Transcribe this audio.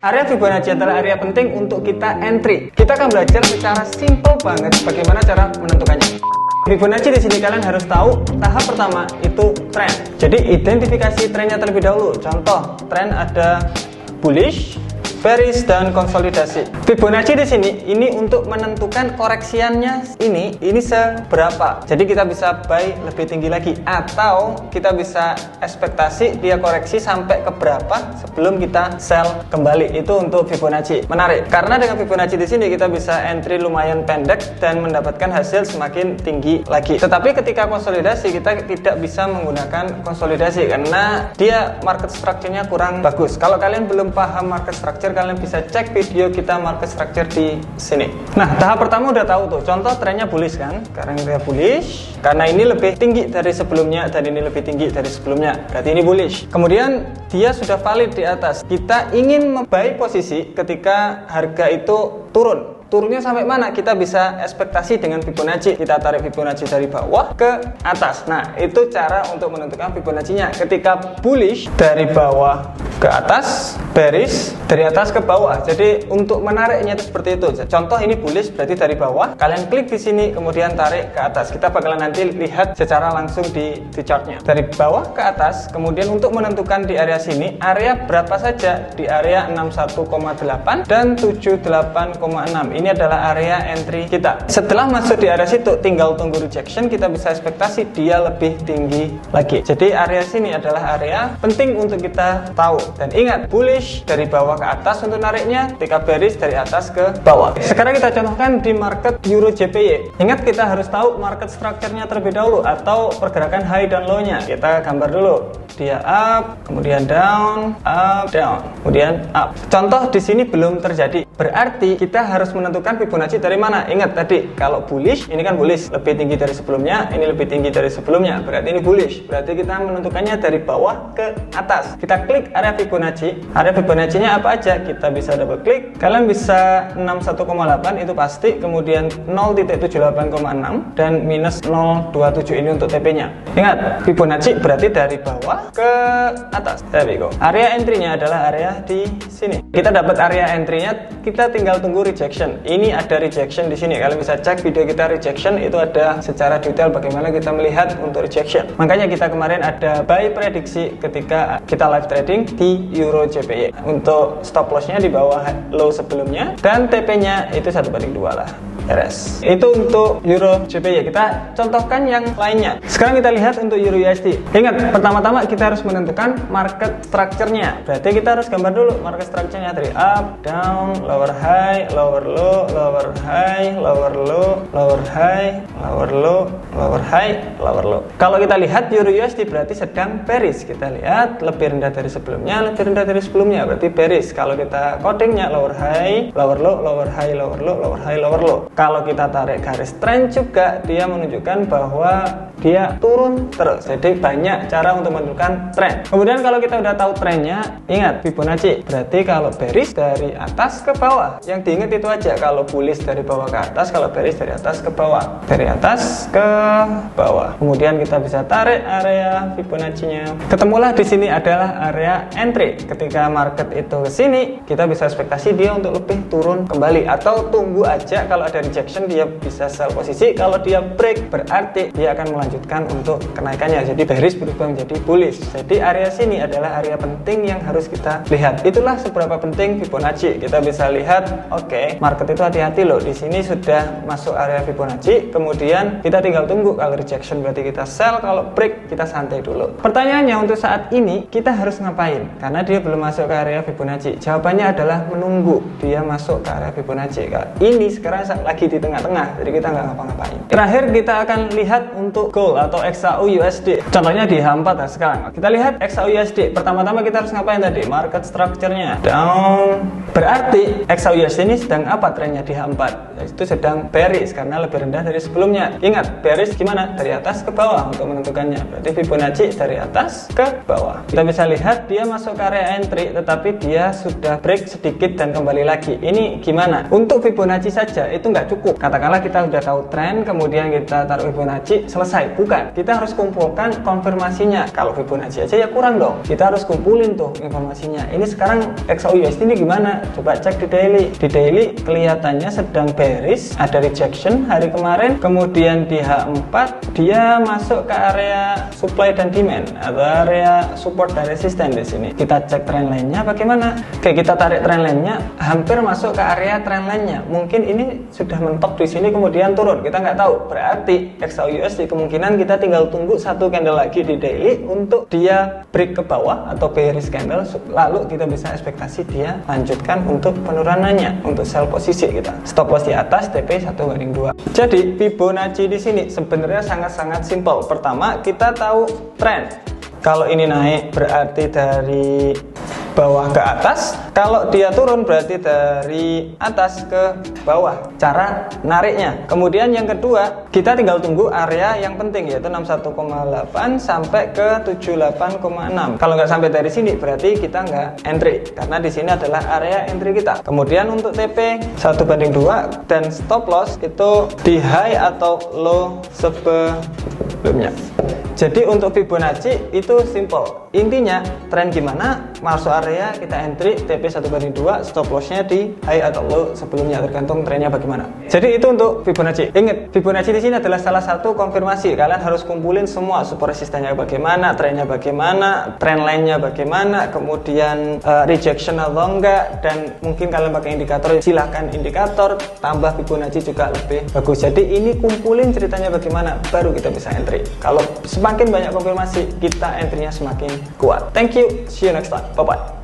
Area Fibonacci adalah area penting untuk kita entry. Kita akan belajar secara simple banget bagaimana cara menentukannya. Fibonacci di sini kalian harus tahu tahap pertama itu tren. Jadi identifikasi trennya terlebih dahulu. Contoh, tren ada bullish, bearish, dan konsolidasi. Fibonacci di sini ini untuk menentukan koreksiannya ini seberapa. Jadi kita bisa buy lebih tinggi lagi atau kita bisa ekspektasi dia koreksi sampai ke berapa sebelum kita sell kembali. Itu untuk Fibonacci. Menarik karena dengan Fibonacci di sini kita bisa entry lumayan pendek dan mendapatkan hasil semakin tinggi lagi. Tetapi ketika konsolidasi kita tidak bisa menggunakan konsolidasi karena dia market structure-nya kurang bagus. Kalau kalian belum paham market structure, kalian bisa cek video kita market structure di sini. Nah, tahap pertama udah tahu tuh. Contoh trennya bullish kan? Sekarang dia bullish karena ini lebih tinggi dari sebelumnya dan ini lebih tinggi dari sebelumnya. Berarti ini bullish. Kemudian dia sudah valid di atas. Kita ingin membuy posisi ketika harga itu turun. Turunnya sampai mana? Kita bisa ekspektasi dengan Fibonacci. Kita tarik Fibonacci dari bawah ke atas. Nah, itu cara untuk menentukan Fibonacci-nya. Ketika bullish dari bawah ke atas, bearish dari atas ke bawah. Jadi untuk menariknya itu seperti itu. Contoh ini bullish berarti dari bawah. Kalian klik di sini kemudian tarik ke atas. Kita bakalan nanti lihat secara langsung di chartnya. Dari bawah ke atas. Kemudian untuk menentukan di area sini, area berapa saja? Di area 61,8 dan 78,6. Ini adalah area entry kita. Setelah masuk di area situ, tinggal tunggu rejection. Kita bisa ekspektasi dia lebih tinggi lagi. Jadi area sini adalah area penting untuk kita tahu. Dan ingat, bullish dari bawah ke atas untuk nariknya, ketika bearish dari atas ke bawah. Sekarang kita contohkan di market Euro JPY. Ingat, kita harus tahu market structure-nya terlebih dahulu atau pergerakan high dan low-nya. Kita gambar dulu. Dia up, kemudian down, up, down, kemudian up. Contoh di sini belum terjadi. Berarti kita harus menentukan Fibonacci dari mana? Ingat tadi, kalau bullish, ini kan bullish, lebih tinggi dari sebelumnya, ini lebih tinggi dari sebelumnya. Berarti ini bullish. Berarti kita menentukannya dari bawah ke atas. Kita klik area Fibonacci. Area Fibonacci-nya apa aja? Kita bisa double klik. Kalian bisa 61,8 itu pasti, kemudian 0.78,6 dan minus 0.27 ini untuk TP-nya. Ingat, Fibonacci berarti dari bawah ke atas. There we go. Area entry-nya adalah area di sini. Kita dapat area entry-nya, kita tinggal tunggu rejection. Ini ada rejection di sini. Kalian bisa cek video kita rejection, itu ada secara detail bagaimana kita melihat untuk rejection. Makanya kita kemarin ada buy prediksi ketika kita live trading di Euro JPY. Untuk stop loss-nya di bawah low sebelumnya dan TP-nya itu 1/2 lah. RS. Itu untuk Euro JPY. Kita contohkan yang lainnya. Sekarang kita lihat untuk Euro USD. Ingat, pertama-tama kita harus menentukan market structure-nya. Berarti kita harus gambar dulu market structure-nya dari up, down, lower high, lower low, lower high, lower low, lower high, lower low, lower high, lower low. Kalau kita lihat Euro USD berarti sedang bearish. Kita lihat lebih rendah dari sebelumnya, lebih rendah dari sebelumnya, berarti bearish. Kalau kita codingnya lower high, lower low, lower high, lower low, lower high, lower low. Kalau kita tarik garis trend juga dia menunjukkan bahwa dia turun terus. Jadi banyak cara untuk menentukan tren. Kemudian kalau kita udah tahu trennya, ingat Fibonacci. Berarti kalau bearish dari atas ke bawah. Yang diingat itu aja. Kalau bullish dari bawah ke atas, kalau bearish dari atas ke bawah. Dari atas ke bawah. Kemudian kita bisa tarik area Fibonacci-nya. Ketemulah di sini adalah area entry. Ketika market itu ke sini, kita bisa ekspektasi dia untuk lebih turun kembali atau tunggu aja. Kalau ada rejection dia bisa sell posisi. Kalau dia break berarti dia akan melanjutkan untuk kenaikannya. Jadi bearish berubah menjadi bullish. Jadi area sini adalah area penting yang harus kita lihat. Itulah seberapa penting Fibonacci. Kita bisa lihat, oke, market itu hati-hati loh. Di sini sudah masuk area Fibonacci. Kemudian kita tinggal tunggu. Kalau rejection berarti kita sell. Kalau break kita santai dulu. Pertanyaannya untuk saat ini kita harus ngapain? Karena dia belum masuk ke area Fibonacci. Jawabannya adalah menunggu dia masuk ke area Fibonacci. Ini sekarang lagi di tengah-tengah, jadi kita nggak ngapa-ngapain. Terakhir kita akan lihat untuk gold atau XAU USD. Contohnya di H4 ya sekarang. Kita lihat XAU USD. Pertama-tama kita harus ngapain tadi? Market structure-nya down, Berarti XAUUSD ini sedang apa trennya di H4? Itu sedang bearish karena lebih rendah dari sebelumnya. Ingat, bearish gimana? Dari atas ke bawah untuk menentukannya. Berarti Fibonacci dari atas ke bawah. Kita bisa lihat dia masuk ke area entry, tetapi dia sudah break sedikit dan kembali lagi. Ini gimana? Untuk Fibonacci saja itu nggak cukup. Katakanlah kita udah tahu tren, kemudian kita taruh Fibonacci, selesai. Bukan. Kita harus kumpulkan konfirmasinya. Kalau Fibonacci aja ya kurang dong. Kita harus kumpulin tuh informasinya. Ini sekarang XAUUSD ini gimana? Coba cek di daily. Di daily kelihatannya sedang bearish, ada rejection hari kemarin, kemudian di H4 dia masuk ke area supply dan demand atau area support dan resisten di sini. Kita cek trend line-nya bagaimana. Oke, kita tarik trend line-nya, hampir masuk ke area trend line-nya. Mungkin ini sudah mentok di sini kemudian turun. Kita nggak tahu. Berarti XAUUSD kemungkinan kita tinggal tunggu satu candle lagi di daily untuk dia break ke bawah atau bearish candle, lalu kita bisa ekspektasi dia lanjutkan untuk penurunannya, untuk sell posisi kita. Stop loss di atas, TP 1/2. Jadi Fibonacci di sini sebenarnya sangat-sangat simpel. Pertama, kita tahu tren. Kalau ini naik berarti dari bawah ke atas, kalau dia turun berarti dari atas ke bawah cara nariknya. Kemudian yang kedua, kita tinggal tunggu area yang penting yaitu 61,8 sampai ke 78,6. Kalau nggak sampai dari sini berarti kita nggak entry karena di sini adalah area entry kita. Kemudian untuk TP 1/2 dan stop loss itu di high atau low sebelumnya. Jadi untuk Fibonacci itu simple. Intinya tren gimana, masuk area kita entry, TP 1/2, stop lossnya di high atau low sebelumnya tergantung trennya bagaimana. Jadi itu untuk Fibonacci. Ingat, Fibonacci di sini adalah salah satu konfirmasi. Kalian harus kumpulin semua support resistennya bagaimana, trennya bagaimana, trend line-nya bagaimana, kemudian rejection atau enggak, dan mungkin kalian pakai indikator, silahkan indikator, tambah Fibonacci juga lebih bagus. Jadi ini kumpulin ceritanya bagaimana, baru kita bisa entry. Kalau semakin banyak konfirmasi, kita entry-nya semakin kuat. Thank you, see you next time, bye bye.